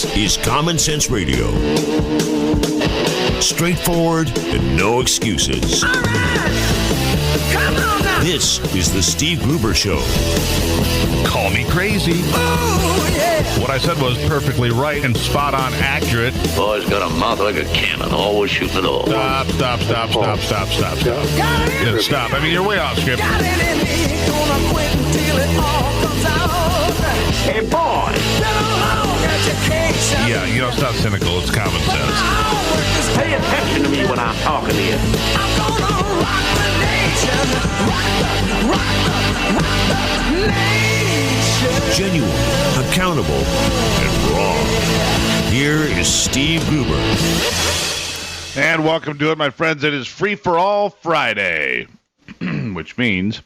This is Common Sense Radio. Straightforward and no excuses. All right. Come on now. This is the Steve Gruber Show. Call me crazy. Oh, yeah. What I said was perfectly right and spot on accurate. Boy's got a mouth like a cannon, always shooting it all. Stop. Yeah, stop. I mean, you're way off script. Got it in me. Gonna quit until it all comes out. Hey, boy! Been a long education. Yeah, you know, it's not cynical. It's common sense. Pay attention to me when I'm talking to you. I'm gonna rock the nation. Rock the nation. Genuine, accountable, and raw. Here is Steve Gruber. And welcome to it, my friends. It is Free for All Friday, which means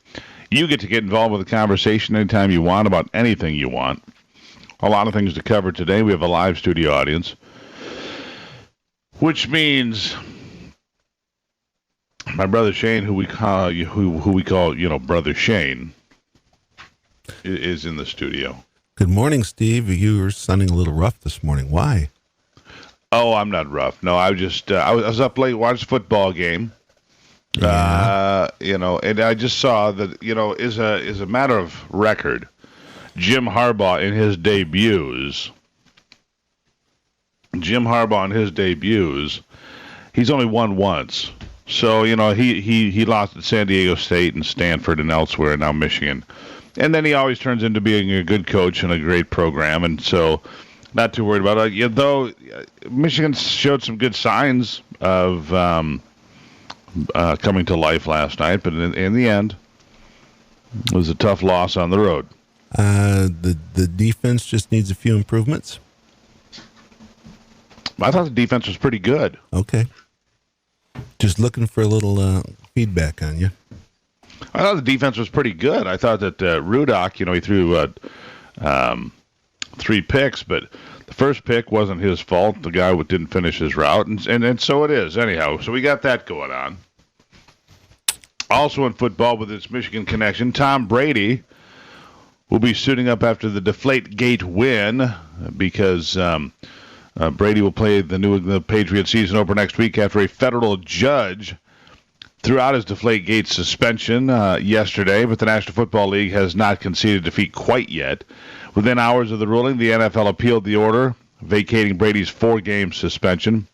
you get to get involved with the conversation anytime you want about anything you want. A lot of things to cover today. We have a live studio audience, which means my brother Shane, who we call Brother Shane, is in the studio. Good morning, Steve. You were sounding a little rough this morning. Why? Oh, I'm not rough. No, I was up late, watched a football game. Yeah. And I just saw that, is a matter of record. Jim Harbaugh in his debuts, he's only won once. So, he lost at San Diego State and Stanford and elsewhere, and now Michigan. And then he always turns into being a good coach and a great program, and so not too worried about it. Though Michigan showed some good signs of coming to life last night, but in the end, it was a tough loss on the road. The defense just needs a few improvements. I thought the defense was pretty good. Okay. Just looking for a little feedback on you. I thought the defense was pretty good. I thought that Rudock, he threw 3 picks, but the first pick wasn't his fault. The guy didn't finish his route, and so it is. Anyhow, so we got that going on. Also in football with its Michigan connection, Tom Brady will be suiting up after the Deflategate win because Brady will play the New England Patriots season opener next week after a federal judge threw out his Deflategate suspension yesterday, but the National Football League has not conceded defeat quite yet. Within hours of the ruling, the NFL appealed the order, vacating Brady's 4-game suspension.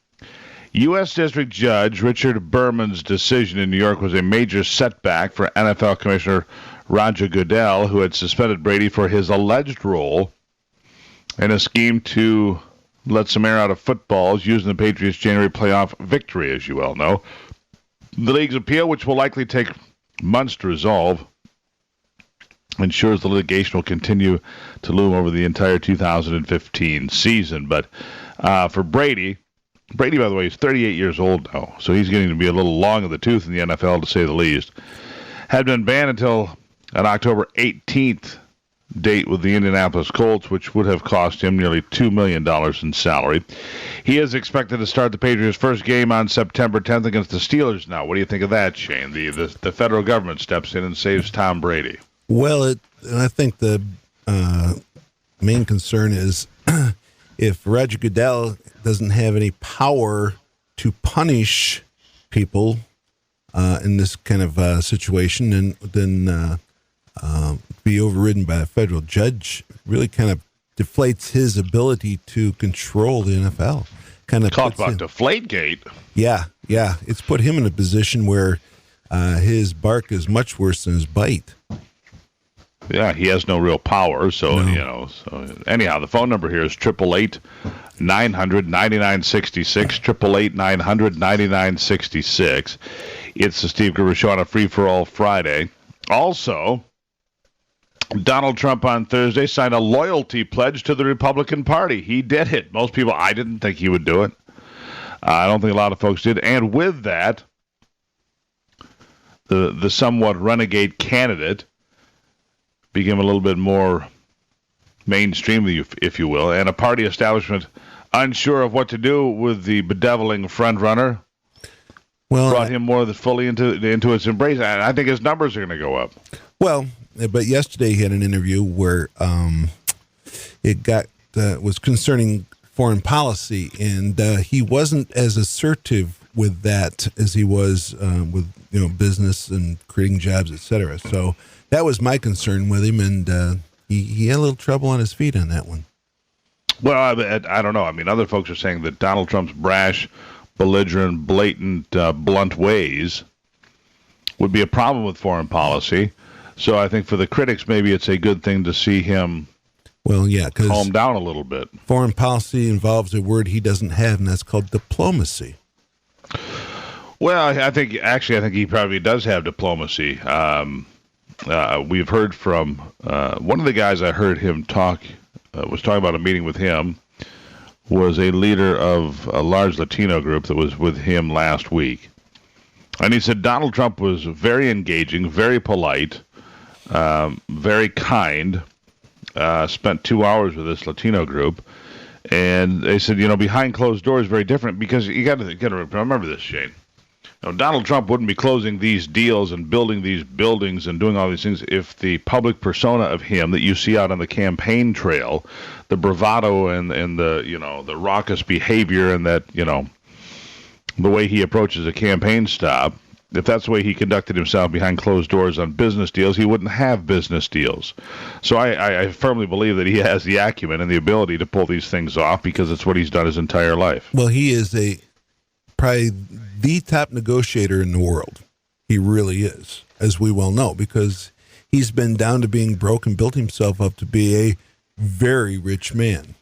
U.S. District Judge Richard Berman's decision in New York was a major setback for NFL Commissioner Roger Goodell, who had suspended Brady for his alleged role in a scheme to let some air out of footballs using the Patriots' January playoff victory, as you well know. The league's appeal, which will likely take months to resolve, ensures the litigation will continue to loom over the entire 2015 season. But for Brady, by the way, is 38 years old now, so he's getting to be a little long in the tooth in the NFL, to say the least. Had been banned until an October 18th date with the Indianapolis Colts, which would have cost him nearly $2 million in salary. He is expected to start the Patriots' first game on September 10th against the Steelers now. What do you think of that, Shane? The federal government steps in and saves Tom Brady. Well, I think the main concern is if Roger Goodell doesn't have any power to punish people in this kind of situation, then be overridden by a federal judge really kind of deflates his ability to control the NFL. Talk about Deflategate. Yeah. It's put him in a position where his bark is much worse than his bite. Yeah, he has no real power, so anyhow, the phone number here is 888-900-9966, 888-900-9966. It's the Steve Gruber Show on a free-for-all Friday. Also, Donald Trump on Thursday signed a loyalty pledge to the Republican Party. He did it. Most people, I didn't think he would do it. I don't think a lot of folks did. And with that, the somewhat renegade candidate became a little bit more mainstream, if you will, and a party establishment unsure of what to do with the bedeviling frontrunner brought him more fully into its embrace. And I think his numbers are going to go up. Well, but yesterday he had an interview where it was concerning foreign policy, and he wasn't as assertive with that as he was with business and creating jobs, etc. So that was my concern with him, and he had a little trouble on his feet on that one. Well, I don't know. I mean, other folks are saying that Donald Trump's brash, belligerent, blatant, blunt ways would be a problem with foreign policy. So I think for the critics, maybe it's a good thing to see him calm down a little bit. Foreign policy involves a word he doesn't have, and that's called diplomacy. Well, I think he probably does have diplomacy. We've heard from one of the guys I heard him talk, was talking about a meeting with him, was a leader of a large Latino group that was with him last week. And he said Donald Trump was very engaging, very polite, very kind, spent 2 hours with this Latino group. And they said, behind closed doors, very different, because you got to remember this, Shane. Donald Trump wouldn't be closing these deals and building these buildings and doing all these things if the public persona of him that you see out on the campaign trail, the bravado and the the raucous behavior and that the way he approaches a campaign stop, if that's the way he conducted himself behind closed doors on business deals, he wouldn't have business deals. So I firmly believe that he has the acumen and the ability to pull these things off because it's what he's done his entire life. Well, he is probably the top negotiator in the world. He really is, as we well know, because he's been down to being broke and built himself up to be a very rich man,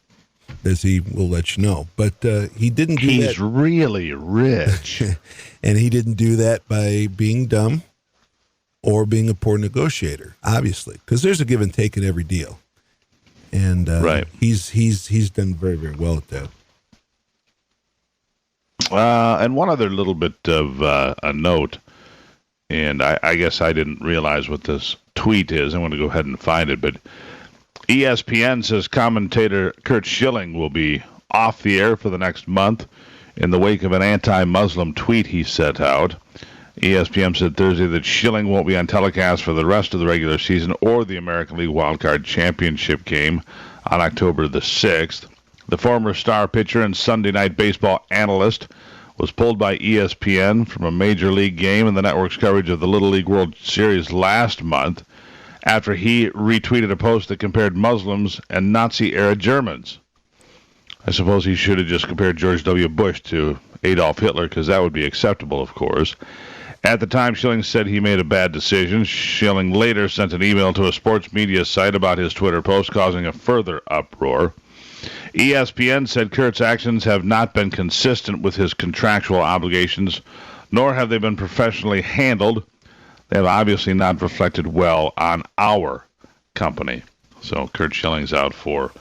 as he will let you know. But he didn't do that. He's really rich. And he didn't do that by being dumb or being a poor negotiator, obviously, because there's a give and take in every deal. And right. He's done very, very well at that. And one other little bit of a note, and I guess I didn't realize what this tweet is. I'm going to go ahead and find it, but ESPN says commentator Kurt Schilling will be off the air for the next month in the wake of an anti-Muslim tweet he sent out. ESPN said Thursday that Schilling won't be on telecast for the rest of the regular season or the American League Wildcard Championship game on October the 6th. The former star pitcher and Sunday Night Baseball analyst was pulled by ESPN from a major league game in the network's coverage of the Little League World Series last month after he retweeted a post that compared Muslims and Nazi-era Germans. I suppose he should have just compared George W. Bush to Adolf Hitler, because that would be acceptable, of course. At the time, Schilling said he made a bad decision. Schilling later sent an email to a sports media site about his Twitter post, causing a further uproar. ESPN said Kurt's actions have not been consistent with his contractual obligations, nor have they been professionally handled. They have obviously not reflected well on our company. So Kurt Schilling's out for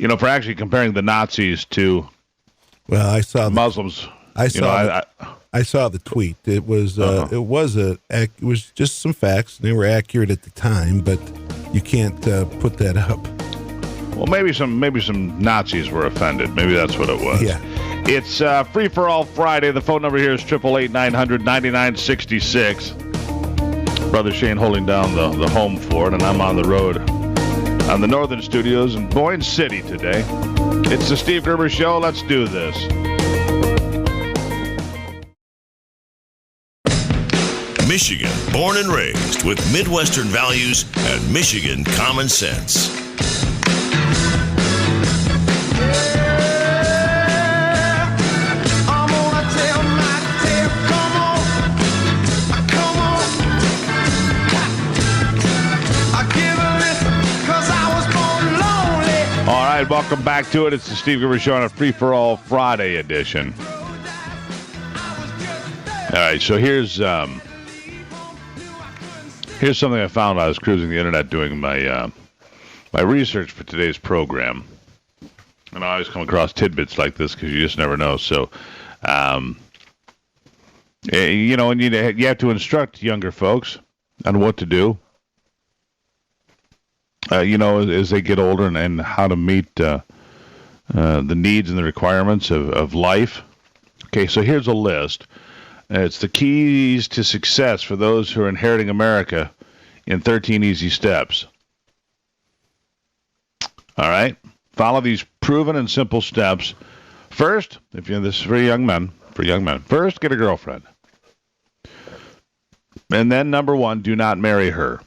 actually comparing the Nazis to Muslims. I saw the tweet. It was it was just some facts. They were accurate at the time, but you can't put that up. Well, maybe some Nazis were offended. Maybe that's what it was. Yeah. It's Free for All Friday. The phone number here is 888-900-9966. Brother Shane holding down the home for it, and I'm on the road on the Northern Studios in Boyne City today. It's the Steve Gruber Show. Let's do this. Michigan, born and raised with Midwestern values and Michigan common sense. Welcome back to it. It's the Steve Gruber Show on a Free-for-All Friday edition. All right, so here's something I found while I was cruising the internet doing my research for today's program. And I always come across tidbits like this because you just never know. So, and you have to instruct younger folks on what to do. As they get older and how to meet the needs and the requirements of life. Okay, so here's a list. It's the keys to success for those who are inheriting America in 13 easy steps. All right? Follow these proven and simple steps. First, this is for young men, first get a girlfriend. And then number 1, do not marry her.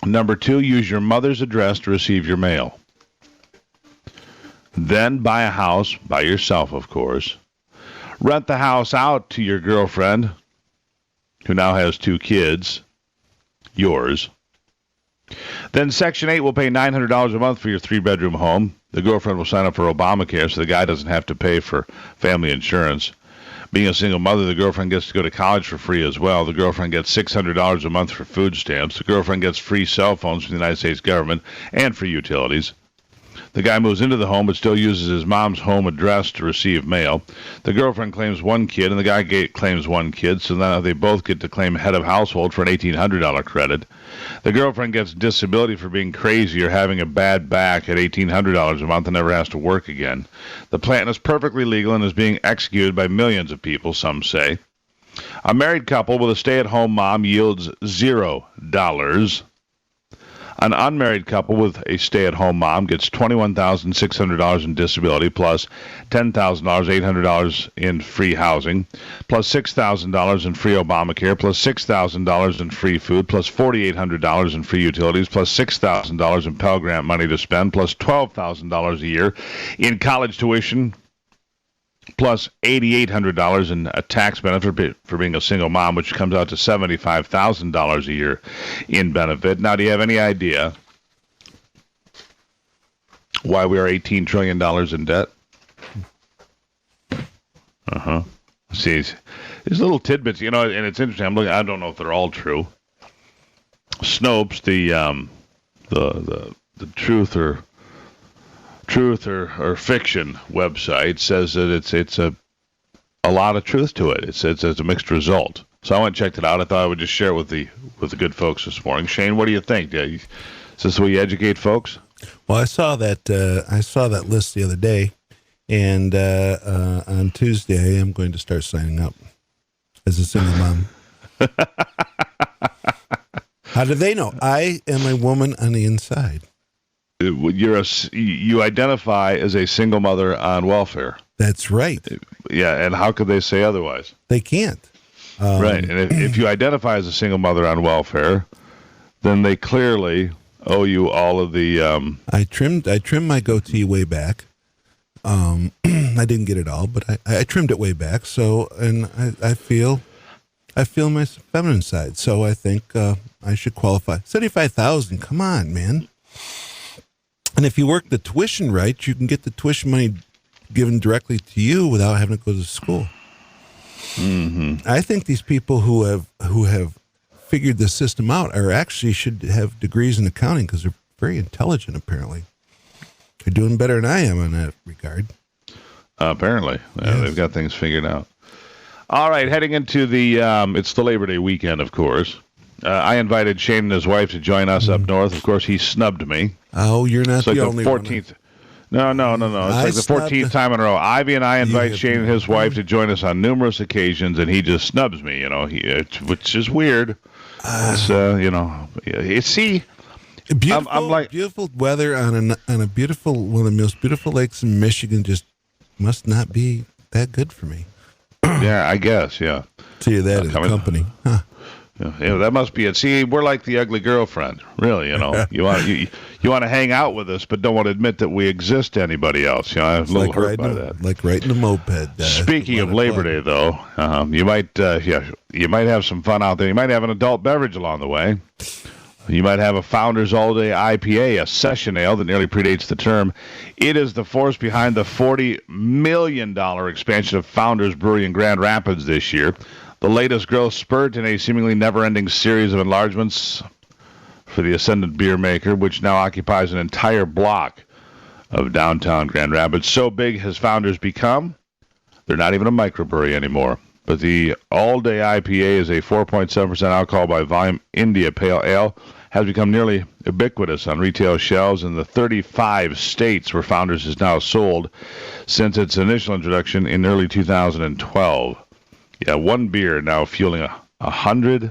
Number 2, use your mother's address to receive your mail. Then buy a house, by yourself, of course. Rent the house out to your girlfriend, who now has 2 kids, yours. Then Section 8 will pay $900 a month for your 3-bedroom home. The girlfriend will sign up for Obamacare so the guy doesn't have to pay for family insurance. Being a single mother, the girlfriend gets to go to college for free as well. The girlfriend gets $600 a month for food stamps. The girlfriend gets free cell phones from the United States government and free utilities. The guy moves into the home but still uses his mom's home address to receive mail. The girlfriend claims 1 kid and the guy claims 1 kid, so now they both get to claim head of household for an $1,800 credit. The girlfriend gets disability for being crazy or having a bad back at $1,800 a month and never has to work again. The plan is perfectly legal and is being executed by millions of people, some say. A married couple with a stay-at-home mom yields $0. An unmarried couple with a stay-at-home mom gets $21,600 in disability, plus $10,000, $800 in free housing, plus $6,000 in free Obamacare, plus $6,000 in free food, plus $4,800 in free utilities, plus $6,000 in Pell Grant money to spend, plus $12,000 a year in college tuition, plus $8,800 in a tax benefit for being a single mom, which comes out to $75,000 a year in benefit. Now, do you have any idea why we are $18 trillion in debt? See, these little tidbits, and it's interesting. I'm looking. I don't know if they're all true. Snopes, the truth or fiction website says that it's a lot of truth to it. It says it's a mixed result. So I went and checked it out. I thought I would just share it with the good folks this morning. Shane, what do you think? Is this the way you educate folks? Well, I saw that list the other day, and on Tuesday I'm going to start signing up as a single mom. How do they know? I am a woman on the inside. You identify as a single mother on welfare. That's right. Yeah, and how could they say otherwise? They can't. Right, and if you identify as a single mother on welfare, then they clearly owe you all of the. I trimmed my goatee way back. I didn't get it all, but I trimmed it way back. So, and I feel my feminine side. So I think I should qualify. $75,000. Come on, man. And if you work the tuition right, you can get the tuition money given directly to you without having to go to school. Mm-hmm. I think these people who have figured the system out should have degrees in accounting because they're very intelligent. Apparently, they're doing better than I am in that regard. Apparently, yes. They've got things figured out. All right, heading into it's the Labor Day weekend, of course. I invited Shane and his wife to join us up north. Of course, he snubbed me. Oh, you're not the only 14th. One. No. It's like the 14th time in a row. Ivy and I invite Shane and his wife to join us on numerous occasions, and he just snubs me, which is weird. See, beautiful weather on a beautiful, one of the most beautiful lakes in Michigan just must not be that good for me. Yeah, I guess, yeah. Tell you that in company. Huh. Yeah, that must be it. See, we're like the ugly girlfriend, really. You want to hang out with us, but don't want to admit that we exist to anybody else. I'm a little hurt by that. Like riding a moped. Speaking of Labor Day, though, you might have some fun out there. You might have an adult beverage along the way. You might have a Founders All Day IPA, a session ale that nearly predates the term. It is the force behind the $40 million expansion of Founders Brewery in Grand Rapids this year. The latest growth spurt in a seemingly never-ending series of enlargements for the ascendant beer maker, which now occupies an entire block of downtown Grand Rapids. So big has Founders become, they're not even a microbrewery anymore. But the all-day IPA is a 4.7% alcohol by volume India Pale Ale, has become nearly ubiquitous on retail shelves in the 35 states where Founders is now sold since its initial introduction in early 2012. Yeah, one beer now fueling 100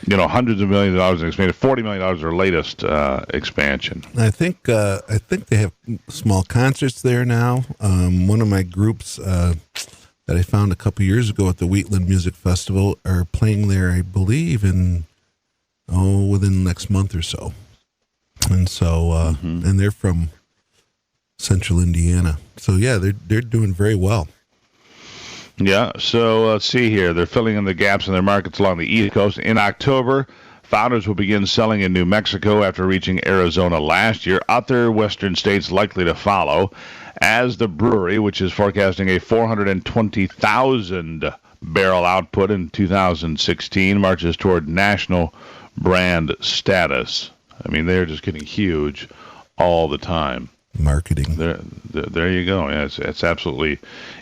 hundreds of millions of dollars in expansion. $40 million their latest expansion. I think they have small concerts there now. One of my groups that I found a couple years ago at the Wheatland Music Festival are playing there, I believe, within the next month or so. And so, and they're from Central Indiana. So yeah, they're doing very well. Yeah, so let's see here. They're filling in the gaps in their markets along the East Coast. In October, Founders will begin selling in New Mexico after reaching Arizona last year. Other western states likely to follow, as the brewery, which is forecasting a 420,000 barrel output in 2016, marches toward national brand status. I mean, they're just getting huge all the time. Marketing. There you go. Yeah, it's absolutely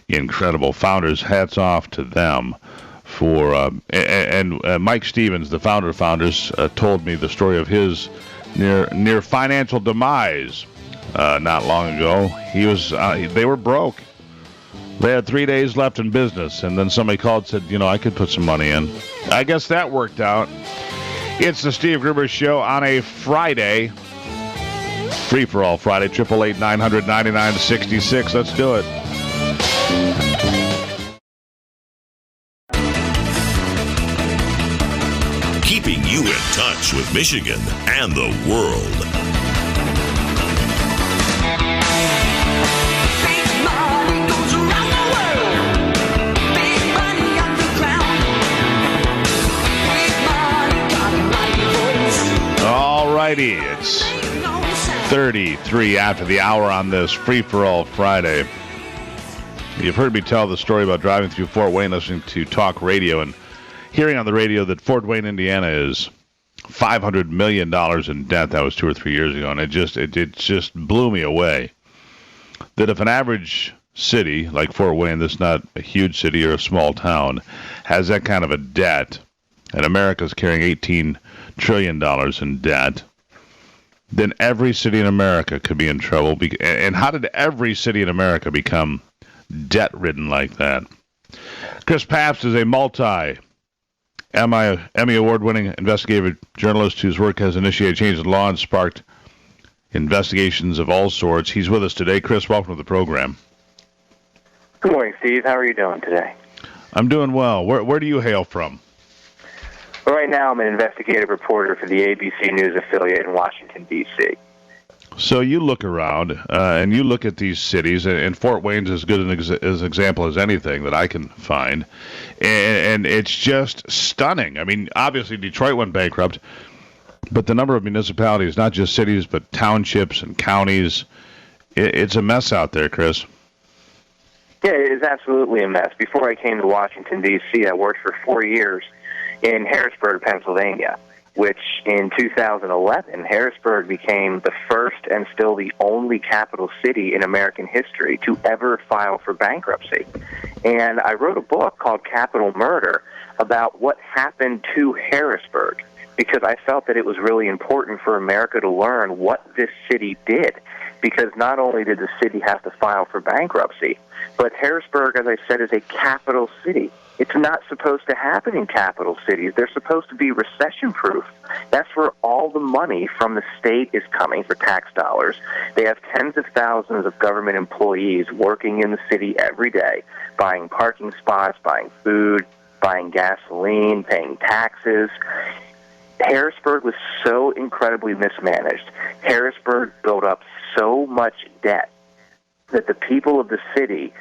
incredible. Founders, hats off to them for and Mike Stevens, the founder of Founders, told me the story of his near financial demise not long ago. They were broke. They had 3 days left in business, and then somebody called and said, I could put some money in. I guess that worked out. It's the Steve Gruber Show on a Friday. Free for all Friday, 888-900-9966. Let's do it. Keeping you in touch with Michigan and the world. Big money goes around the world. Big money on the ground. Big money got my voice. All righty, it's 33 after the hour on this free-for-all Friday. You've heard me tell the story about driving through Fort Wayne, listening to talk radio, and hearing on the radio that Fort Wayne, Indiana is $500 million in debt. That was 2 or 3 years ago, and it just blew me away. That if an average city like Fort Wayne, that's not a huge city or a small town, has that kind of a debt, and America's carrying $18 trillion in debt, then every city in America could be in trouble. And how did every city in America become debt-ridden like that? Chris Papst is a Emmy award-winning investigative journalist whose work has initiated change in law and sparked investigations of all sorts. He's with us today. Chris, welcome to the program. Good morning, Steve. How are you doing today? I'm doing well. Where do you hail from? Well, right now, I'm an investigative reporter for the ABC News affiliate in Washington, D.C. So you look around and you look at these cities, and Fort Wayne's as good an example as anything that I can find, and it's just stunning. I mean, obviously Detroit went bankrupt, but the number of municipalities, not just cities, but townships and counties, it's a mess out there, Chris. Yeah, it is absolutely a mess. Before I came to Washington, D.C., I worked for 4 years in Harrisburg, Pennsylvania, which in 2011, Harrisburg became the first and still the only capital city in American history to ever file for bankruptcy. And I wrote a book called Capital Murder about what happened to Harrisburg, because I felt that it was really important for America to learn what this city did, because not only did the city have to file for bankruptcy, but Harrisburg, as I said, is a capital city. It's not supposed to happen in capital cities. They're supposed to be recession-proof. That's where all the money from the state is coming for tax dollars. They have tens of thousands of government employees working in the city every day, buying parking spots, buying food, buying gasoline, paying taxes. Harrisburg was so incredibly mismanaged. Harrisburg built up so much debt that the people of the city,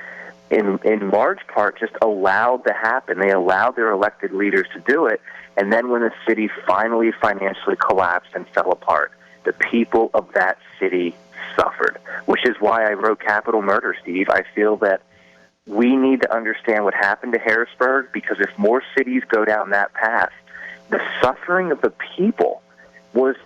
in large part, just allowed to happen. They allowed their elected leaders to do it, and then when the city finally financially collapsed and fell apart, the people of that city suffered, which is why I wrote Capital Murder, Steve. I feel that we need to understand what happened to Harrisburg, because if more cities go down that path, the suffering of the people was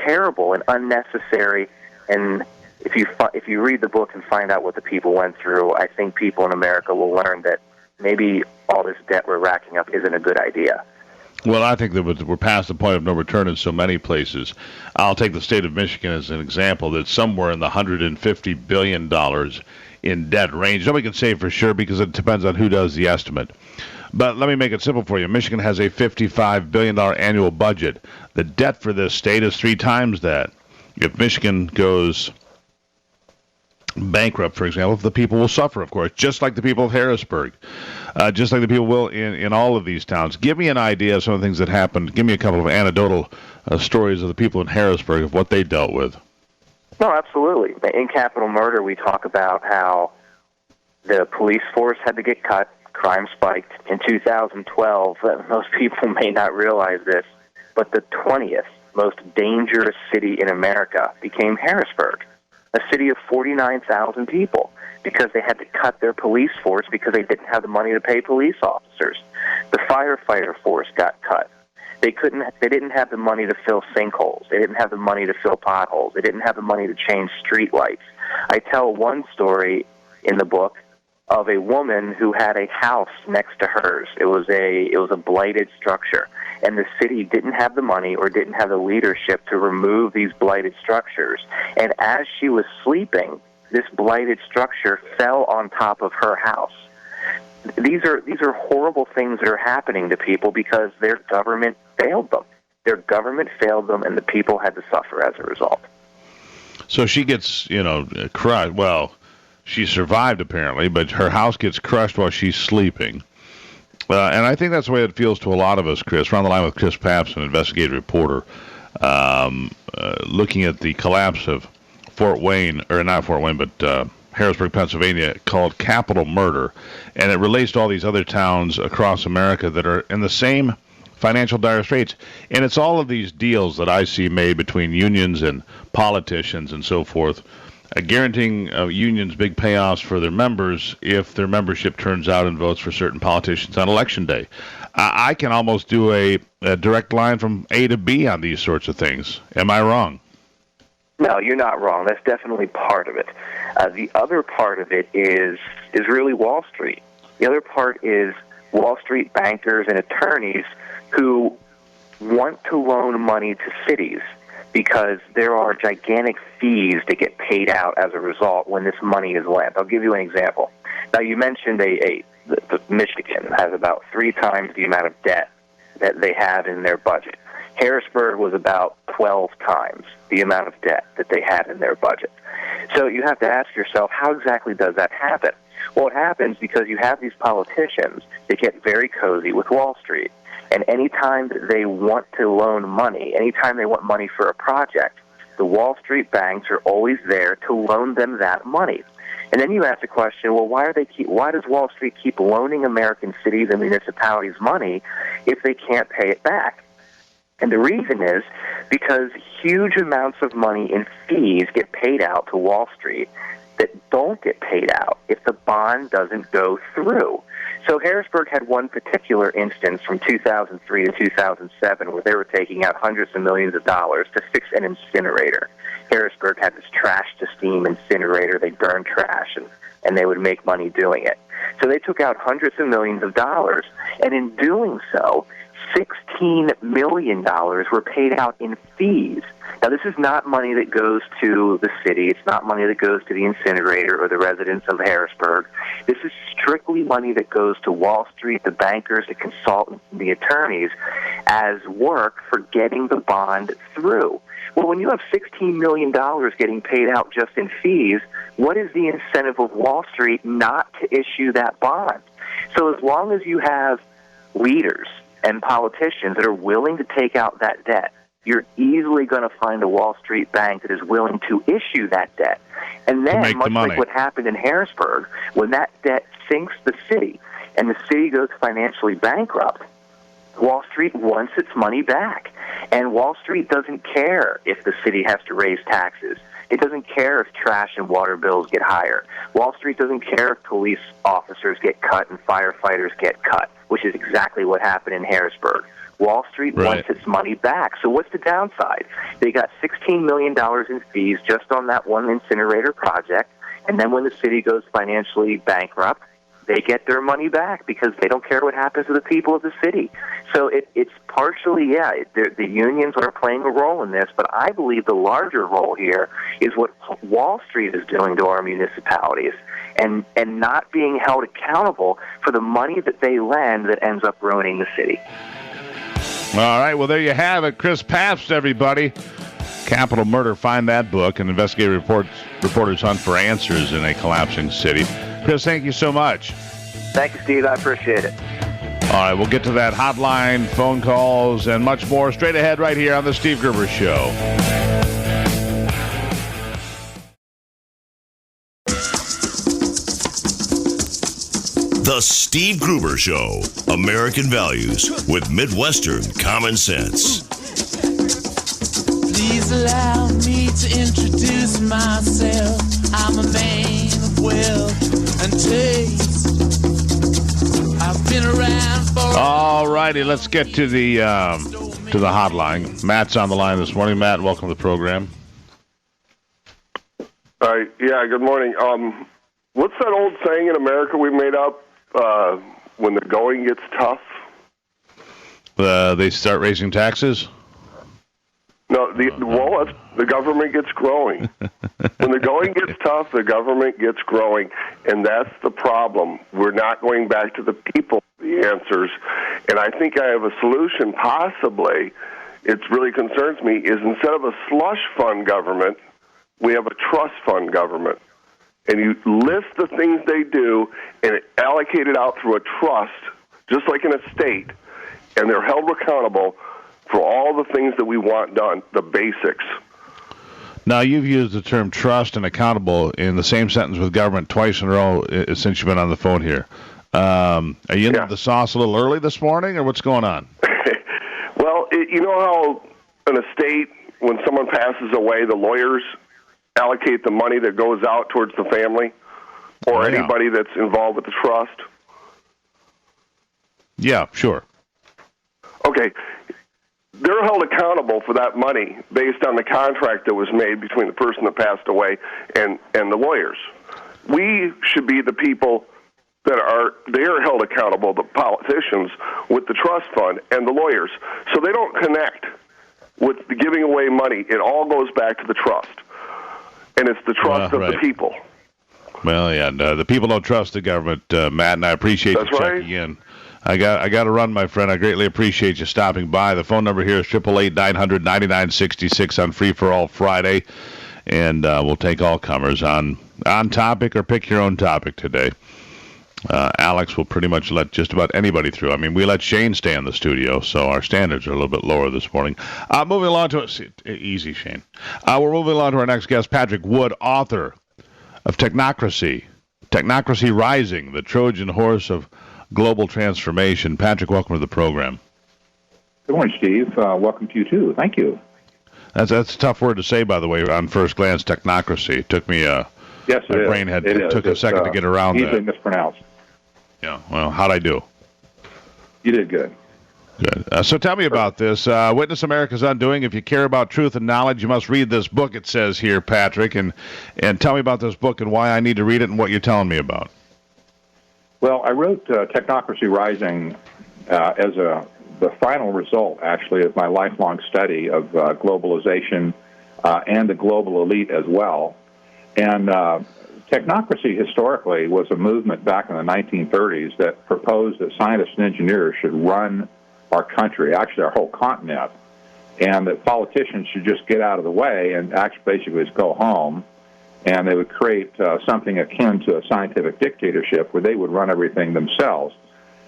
terrible and unnecessary. And if you read the book and find out what the people went through, I think people in America will learn that maybe all this debt we're racking up isn't a good idea. Well, I think that we're past the point of no return in so many places. I'll take the state of Michigan as an example. That's somewhere in the $150 billion in debt range. Nobody can say for sure because it depends on who does the estimate. But let me make it simple for you. Michigan has a $55 billion annual budget. The debt for this state is 3 times that. If Michigan goes bankrupt, for example, the people will suffer, of course, just like the people of Harrisburg, just like the people will in all of these towns. Give me an idea of some of the things that happened. Give me a couple of anecdotal stories of the people in Harrisburg, of what they dealt with. No, absolutely. In Capital Murder, we talk about how the police force had to get cut, crime spiked. In 2012, most people may not realize this, but the 20th most dangerous city in America became Harrisburg, a city of 49,000 people, because they had to cut their police force because they didn't have the money to pay police officers. The firefighter force got cut. They didn't have the money to fill sinkholes. They didn't have the money to fill potholes. They didn't have the money to change street lights. I tell one story in the book of a woman who had a house next to hers. It was a blighted structure, and the city didn't have the money or didn't have the leadership to remove these blighted structures. And as she was sleeping, this blighted structure fell on top of her house. These are horrible things that are happening to people because their government failed them. Their government failed them, and the people had to suffer as a result. So she gets, crushed. Well, she survived apparently, but her house gets crushed while she's sleeping. And I think that's the way it feels to a lot of us, Chris. We're on the line with Chris Papst, an investigative reporter, looking at the collapse of Fort Wayne, or not Fort Wayne, but Harrisburg, Pennsylvania, called Capital Murder. And it relates to all these other towns across America that are in the same financial dire straits. And it's all of these deals that I see made between unions and politicians and so forth, guaranteeing unions big payoffs for their members if their membership turns out and votes for certain politicians on Election Day. I can almost do a direct line from A to B on these sorts of things. Am I wrong? No, you're not wrong. That's definitely part of it. The other part of it is really Wall Street. The other part is Wall Street bankers and attorneys who want to loan money to cities because there are gigantic fees that get paid out as a result when this money is lent. I'll give you an example. Now, you mentioned Michigan has about 3 times the amount of debt that they have in their budget. Harrisburg was about 12 times the amount of debt that they had in their budget. So you have to ask yourself, how exactly does that happen? Well, it happens because you have these politicians that get very cozy with Wall Street. And anytime that they want to loan money, anytime they want money for a project, the Wall Street banks are always there to loan them that money. And then you ask the question, well, why does Wall Street keep loaning American cities and municipalities money if they can't pay it back? And the reason is because huge amounts of money in fees get paid out to Wall Street that don't get paid out if the bond doesn't go through. So Harrisburg had one particular instance from 2003 to 2007 where they were taking out hundreds of millions of dollars to fix an incinerator. Harrisburg had this trash-to-steam incinerator. They burned trash, and they would make money doing it. So they took out hundreds of millions of dollars, and in doing so, $16 million were paid out in fees. Now, this is not money that goes to the city. It's not money that goes to the incinerator or the residents of Harrisburg. This is strictly money that goes to Wall Street, the bankers, the consultants, the attorneys, as work for getting the bond through. Well, when you have $16 million getting paid out just in fees, what is the incentive of Wall Street not to issue that bond? So as long as you have leaders and politicians that are willing to take out that debt, you're easily going to find a Wall Street bank that is willing to issue that debt. And then, much like what happened in Harrisburg, when that debt sinks the city and the city goes financially bankrupt, Wall Street wants its money back. And Wall Street doesn't care if the city has to raise taxes. It doesn't care if trash and water bills get higher. Wall Street doesn't care if police officers get cut and firefighters get cut, which is exactly what happened in Harrisburg. Wall Street wants its money back. So what's the downside? They got $16 million in fees just on that one incinerator project, and then when the city goes financially bankrupt, they get their money back because they don't care what happens to the people of the city. So it's partially, the unions are playing a role in this, but I believe the larger role here is what Wall Street is doing to our municipalities and not being held accountable for the money that they lend that ends up ruining the city. All right, well, there you have it. Chris Papst, everybody. Capital Murder, find that book, and investigative reporters hunt for answers in a collapsing city. Chris, thank you so much. Thank you, Steve. I appreciate it. All right, we'll get to that hotline, phone calls, and much more straight ahead right here on The Steve Gruber Show. The Steve Gruber Show, American Values with Midwestern Common Sense. Please allow me to introduce myself. I'm a man of wealth and taste. I've been around for... All righty, let's get to the hotline. Matt's on the line this morning. Matt, welcome to the program. Yeah, good morning. What's that old saying in America we made up? When the going gets tough? They start raising taxes? No, the government gets growing. When the going gets tough, the government gets growing, and that's the problem. We're not going back to the people for the answers, and I think I have a solution, possibly. It really concerns me, is instead of a slush fund government, we have a trust fund government. And you list the things they do and allocate it out through a trust, just like in a state, and they're held accountable for all the things that we want done, the basics. Now, you've used the term trust and accountable in the same sentence with government twice in a row since you've been on the phone here. Are you into the sauce a little early this morning, or what's going on? Well, you know how in a state, when someone passes away, the lawyers allocate the money that goes out towards the family or anybody that's involved with the trust? Yeah, sure. Okay. They're held accountable for that money based on the contract that was made between the person that passed away and the lawyers. We should be the people that they're held accountable, the politicians, with the trust fund and the lawyers. So they don't connect with the giving away money. It all goes back to the trust. And it's the trust of the people. Well, yeah, the people don't trust the government, Matt, and I appreciate you checking in. I got to run, my friend. I greatly appreciate you stopping by. The phone number here is 888-900-9966 on Free for All Friday, and we'll take all comers on topic or pick your own topic today. Alex will pretty much let just about anybody through. I mean, we let Shane stay in the studio, so our standards are a little bit lower this morning. Moving along to easy, Shane. We're moving along to our next guest, Patrick Wood, author of Technocracy Rising, the Trojan Horse of Global Transformation. Patrick, welcome to the program. Good morning, Steve. Welcome to you, too. Thank you. That's a tough word to say, by the way, on first glance, technocracy. It took me my brain took a second to get around that. Easily mispronounced. Yeah, well, how'd I do? You did good. Good. So tell me about this. Witness America's Undoing. If you care about truth and knowledge, you must read this book, it says here, Patrick. And tell me about this book and why I need to read it and what you're telling me about. Well, I wrote Technocracy Rising as the final result, actually, of my lifelong study of globalization and the global elite as well. And technocracy historically was a movement back in the 1930s that proposed that scientists and engineers should run our country, actually our whole continent, and that politicians should just get out of the way and basically just go home, and they would create something akin to a scientific dictatorship where they would run everything themselves.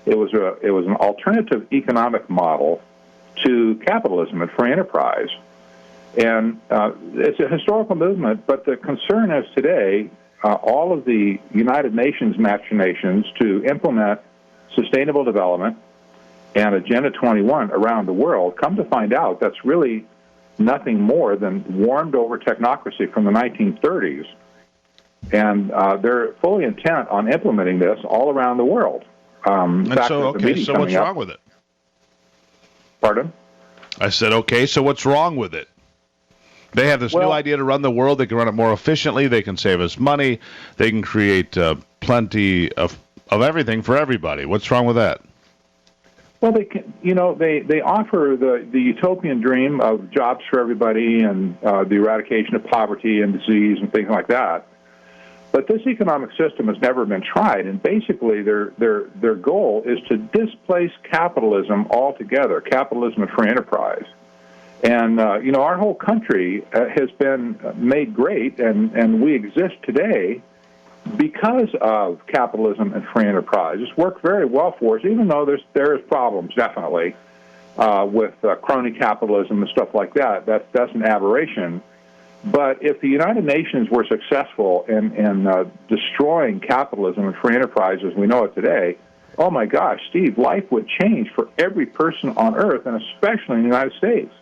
It was an alternative economic model to capitalism and free enterprise. And it's a historical movement, but the concern is today, all of the United Nations machinations to implement sustainable development and Agenda 21 around the world, come to find out that's really nothing more than warmed over technocracy from the 1930s. And they're fully intent on implementing this all around the world. So what's wrong with it? Pardon? I said, okay, so what's wrong with it? They have this new idea to run the world. They can run it more efficiently. They can save us money. They can create plenty of of everything for everybody. What's wrong with that? Well, they offer the utopian dream of jobs for everybody and the eradication of poverty and disease and things like that. But this economic system has never been tried, and basically their goal is to displace capitalism altogether, capitalism and free enterprise. And, our whole country has been made great, and we exist today because of capitalism and free enterprise. It's worked very well for us, even though there is problems, definitely, with crony capitalism and stuff like that. That's an aberration. But if the United Nations were successful in destroying capitalism and free enterprise as we know it today, oh my gosh, Steve, life would change for every person on Earth, and especially in the United States.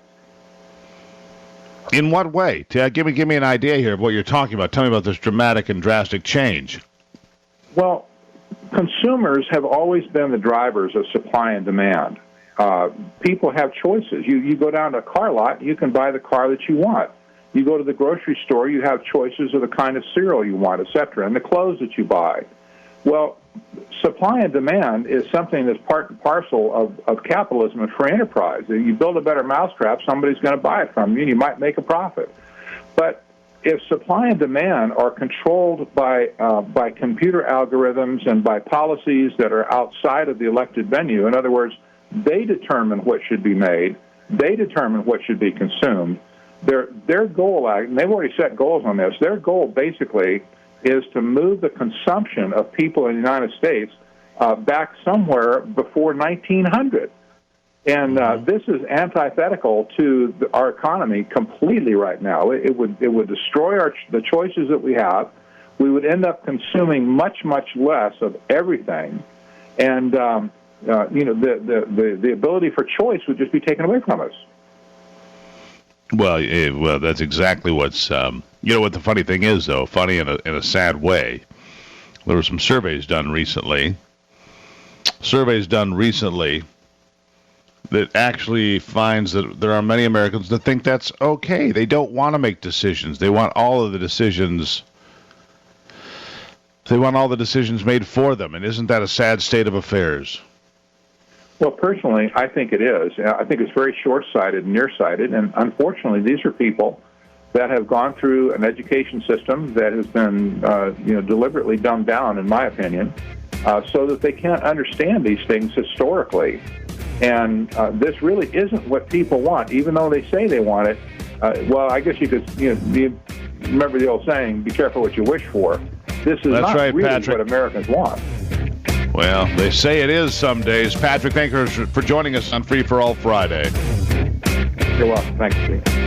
In what way? Give me an idea here of what you're talking about. Tell me about this dramatic and drastic change. Well, consumers have always been the drivers of supply and demand. People have choices. You go down to a car lot, you can buy the car that you want. You go to the grocery store, you have choices of the kind of cereal you want, etc., and the clothes that you buy. Well, supply and demand is something that's part and parcel of capitalism and free enterprise. If you build a better mousetrap, somebody's going to buy it from you, and you might make a profit. But if supply and demand are controlled by computer algorithms and by policies that are outside of the elected venue, in other words, they determine what should be made, they determine what should be consumed, their goal, and they've already set goals on this, their goal basically is to move the consumption of people in the United States back somewhere before 1900. And this is antithetical to our economy completely right now. It would destroy the choices that we have. We would end up consuming much, much less of everything. And, the ability for choice would just be taken away from us. Well, that's exactly what's. What the funny thing is, though, funny in a sad way. There were some surveys done recently. That actually finds that there are many Americans that think that's okay. They don't want to make decisions. They want all of the decisions. They want all the decisions made for them, and isn't that a sad state of affairs? Well, personally, I think it is. I think it's very short-sighted and nearsighted, and unfortunately, these are people that have gone through an education system that has been, deliberately dumbed down, in my opinion, so that they can't understand these things historically. And this really isn't what people want, even though they say they want it. Well, I guess you could, remember the old saying, be careful what you wish for. This is not really Patrick. What Americans want. Well, they say it is some days. Patrick, thank you for joining us on Free for All Friday. You're welcome. Thanks, Steve.